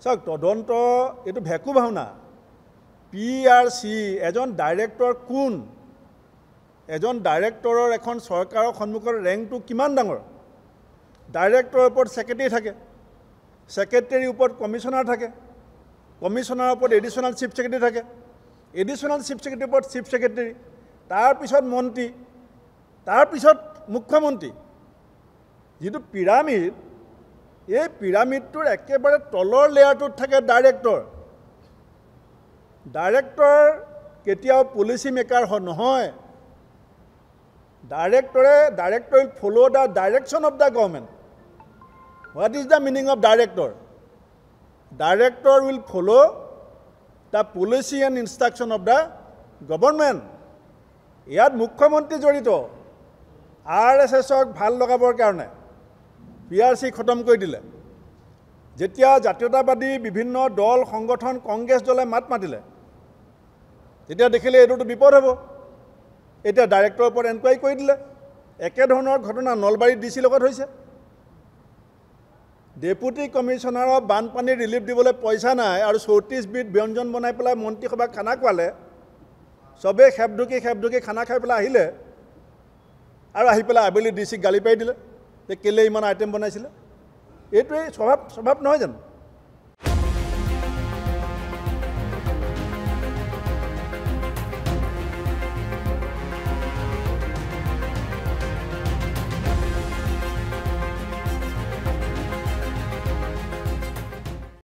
চাওক তদন্ত এইটো ভেকু ভাওনা PRC এজন ডাইৰেক্টৰ কোন এজন ডাইৰেক্টৰৰ এখন চৰকাৰৰ সন্মুখৰ ৰেংকটো কিমান ডাঙৰ ডাইৰেক্টৰৰ ওপৰত সেক্ৰেটাৰী থাকে সেক্ৰেটাৰীৰ ওপৰত কমিশনাৰ থাকে কমিশনাৰৰ ওপৰত এডিশনাল চিফ সেক্ৰেটাৰী থাকে এডিশনাল চিফ সেক্ৰেটাৰীৰ ওপৰত চিফ সেক্ৰেটাৰী তাৰ পিছত মন্ত্ৰী তাৰ পিছত মুখ্যমন্ত্ৰী যেটো পিৰামিড এই পিৰামিডটোৰ একেবাৰে তলৰ লেয়াৰটোত থাকে ডাইৰেক্টৰ ডাইৰেক্টৰ কেতিয়াও পলিচি মেকাৰ নহয় Director will follow the direction of the government. What is the meaning of director? Director will follow the policy and instruction of the government. Yat Mukhyamantri jorito RSS ok bhal logabor karone PRC khotom koi dile. Jetia jatiyotabadi bibhinno dol সংগঠন Congress dole mat matile. Jetia dekhile etu bipod hobo. এটা ডাইৰেক্টৰৰ ওপৰত enquiry কৰি দিলে একে ধৰণৰ ঘটনা Nalbari DC লগত হৈছে ডেপুটি কমিশনাৰৰ বানপানী ৰিলিফ দিবলৈ পইচা নাই আৰু 34 বিধ ব্যঞ্জন বনাই পেলাই মন্ত্ৰীসভা খানা খোৱালে সবে খেপঢুকি খানা খাই পেলাই আহিলে আৰু আহি পেলাই আবেলি ডিসি গালি পাই দিলে যে কেলে ইমান আইটেম বনাইছিলে এইটোৱে স্বভাৱ নহয় জানো